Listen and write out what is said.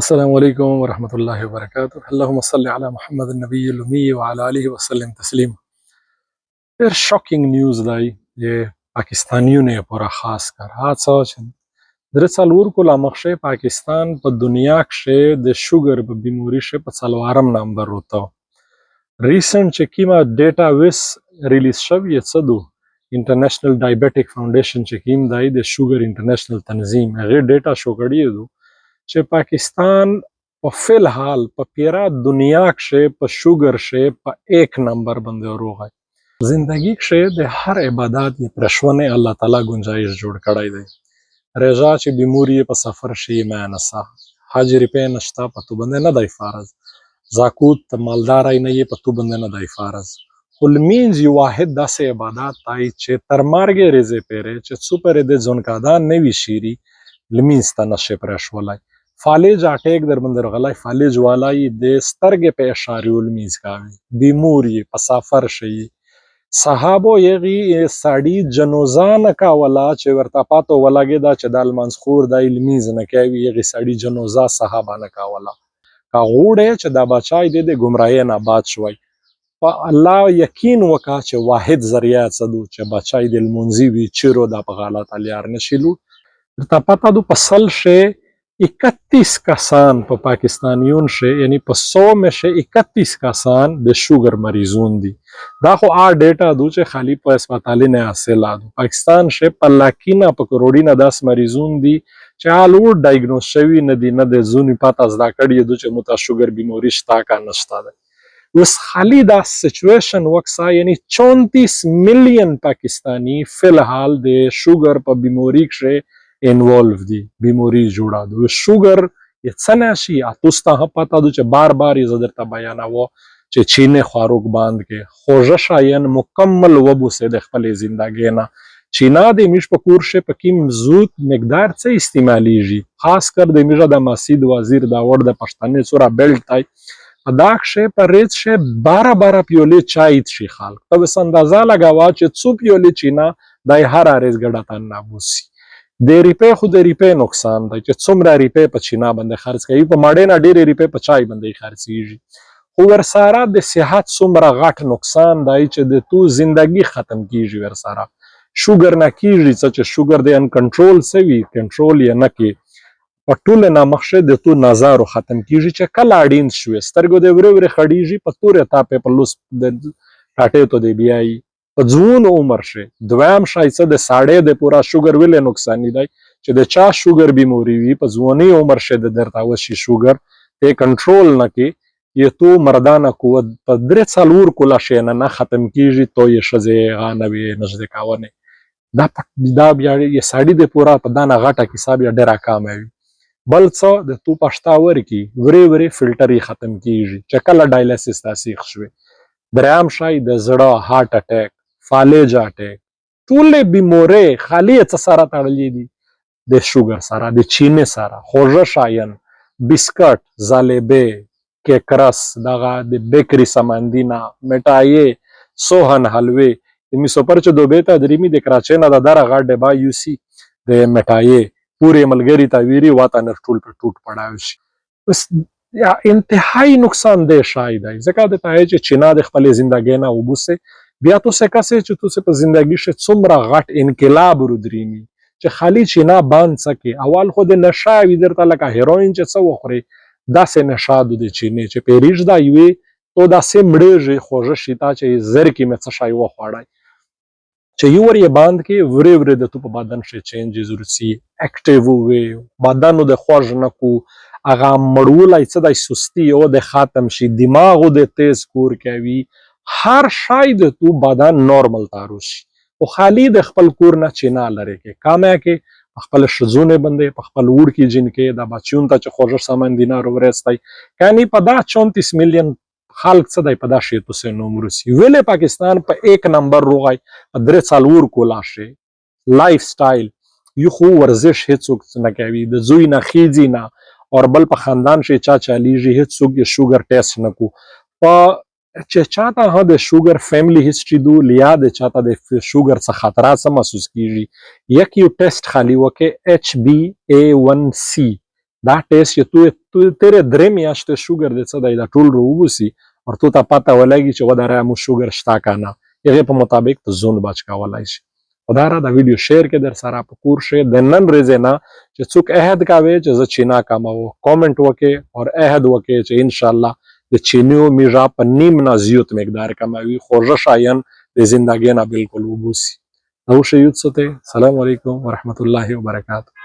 السلام علیکم ورحمۃ اللہ وبرکاتہ. اللهم صل علی محمد النبی الامی وعلی آله وسلم تسلیما. ډېر شاکینګ نیوز دی چې پاکستانیونه یې پورا خاص کر هڅه چې درې څلور کاله مخکې پاکستان په دنیا کښې د شوګر په بیماري شه په څلورم نمبر وته. ریسنټ چې کومه ډیټا ویس ریلیز شوې څه دو انټرنیشنل ډایبټیک فاونډیشن چې کوم دی د شوګر انټرنیشنل تنظیم هغې ډیټا شو کړي دو چې پاکستان په فی الحال په پیرا دنیا کښې په شوګر شه په 1 نمبر باندې روغی. زندگی کښې د هر عبادت یې پرشونه الله تعالی گنجایش جوړ کړی دی. رضا چې بیموري په سفر شي مانسا حج ریپې نشتا په تو باندې نه دی فرض. زاکوت مالدارای نه یې په تو باندې نه دی فرض. خو لمینځ یو واحد داسې عبادت دی چې تر مرګې رزې پیرې چې څو پرې د ځونکادان نه وي شیري لمینځ ته نشي پرشولی. فالج اٹیک در بندر غلای فالج والای د سترګې په اشاریو لمینځ کاوي بیموري په سفر شي صحابو یغي ساړي جنوزان کاولا چې ورته پاتو ولګي دا چې د المنصور د لمینځ نه کوي یغي ساړي جنوزا صحابه نه کاولا کا غوړې چې دا بچای د گمراهی نه باد شوی په الله یقین وکا چې واحد ذریعہ صدو چې بچای د المنزي وی چیرو د په غلط الیار نشیلو ته پتا دو پسل شه 31 کسان په پاکستانیون شه یعنی په 100 میں شه 31 کسان د شوګر مریضون دي. دا خو ډیټا دو چې خالی په هسپتال نه حاصل دي. پاکستان شه په لاکینا په کروڑی نه 10 مریضون دي چې الو ډایګنوز شوی نه دي نه د زونی پاتاز دا کړی دو چې متا شوګر بیماری شتا کا نشتا ده. اوس خالی دا سچویشن وکسا یعنی 34 میلیون پاکستانی فی الحال د شوګر په بیماری کې انوالو دي بیماری جوړه دو شوګر یې څه نشي تاسو ته پته ده چې بار بار یې درته بیانوه چې چینه خواروک باند کې خوږه شاین مکمل وبوسه د خپل زندګۍ نه چینا د میش په کور شه په کیم زود مقدار څه استعمالیږي خاص کر د میژه د مسجد وزیر دا ور د پښتنې سورا بیلټ تای داک شه پر ریت شه 12 پیولې چای شي خلک ته وس اندازه لګاوه چې څو پیولې چینا دای هر ارز ګډه تن نابوسی د ریپې خو د ریپې نقصان دی چې څومره ریپې په چینا باندې خرڅ کوي په ماډې نه ډېرې ریپې په چای باندې خرڅېږي خو ورسره د صحت څومره غټ نقصان دی چې د تو زندگی ختم کیږي ورسره شوګر نه کیږي چې شوګر د ان کنټرول سوي کنټرول یې نه کی په ټول نه مخشه د تو نظر ختم کیږي چې کله اډین شوې سترګو د ورې خړیږي په تورې تاپې په لوس د ټاټې ته دی بیاي په ځون عمر شه دوام شایسته د ساړې د پورا شوګر ویلې نقصان دی چې د چا شوګر بیماری وي په ځونی عمر شه د درته وشي شوګر ته کنټرول نه کی یې تو مردانه قوت په درې څلور کولا شه نه ختم کیږي تو یې شزه غانوي نشد کاونه دا بیا یې ساړې د پورا په دانه غټه حساب یې ډیره کامیابی بل څه د تو پښتاور کی وری فلټر یې ختم کیږي چې کله ډایلیسس تاسیخ شوی درام شای د زړه هارت اٹیک فالج اٹیک ټولې بیمورې خالی څه سره تړلې دي د شوګر سره د چینه سره خوږه شاین بسکټ زالبه کیکرس دغه د بیکری سمندینا مټای سوهن حلوی می سپر چې دوبه ته دریمی د کراچۍ نه د دره غړ ډبا یو سی د مټای پوره ملګری ته ویری واته نر ټول په ټوټ پړاو شي بس یا انتهایی نقصان ده شاید دی ځکه د پای چې چینا د خپل ژوندۍ نه وبوسه بیا تو څه کسه چې تو په ژوندۍ شه څومره غټ انقلاب ورودرینی چې خالی چینا باندې سکه اول خود نشه وی درته لکه هیروین چې څو خوري داسې نشه د چینه چې پیریج دا یوي تو داسې مړېږي خوږه شیتا چې زر کې مڅ شای و خوړای چې یو ور یې باند کې وری د تو په بدن شه چینجز ورسي اکټیو وي بدن د خوږ نه کو اغه مړولای څه د سستی او د ختم شي دماغ د تیز کور کوي هر شای د تو بدن نورمال تاروشي او خالی د خپل کور نه چینا لري کې کامه کې خپل شزونه بندې په خپل وړ کې جن کې د بچون ته چې خوږ سامان دینار ورستای کانی په دا 34 میلیون خلق څه دی په دا شی تو سه نومر سی ویله پاکستان په 1 نمبر روغای په درې څلور کولا شي لایف سټایل یو خو ورزش هیڅوک نه کوي د زوی نه خېځي نه اور بل په خاندان شي چا چالیږي هیڅوک یې شوګر ټیسټ نکو په چې چاته ها د شوګر فیملی هیستوري دو لیا د چاته د شوګر څخه خطرات محسوس کیږي یک یو ټیسټ خالی وکه HbA1c دا ټیسټ چې تو تیرې 3 میاشتې شوګر د څه دی دا ټول رووبسي او تو ته پته ولګي چې وداره مو شوګر شتا که نه هغې په مطابق ته ځون بچ کولی شي. خدایره دا ویډیو شیر کې در سره په کور شي د نن ورځې نه چې څوک عهد کوي چې زه چینا کموم کامنټ وکړي او عهد وکړي چې انشاءالله د چینیو میژه په نیم نه زیات مقدار کموي خوږه شایان د زندګۍ نه بالکل وبوسي. نو شیوت سته. السلام علیکم ورحمت الله وبرکاته.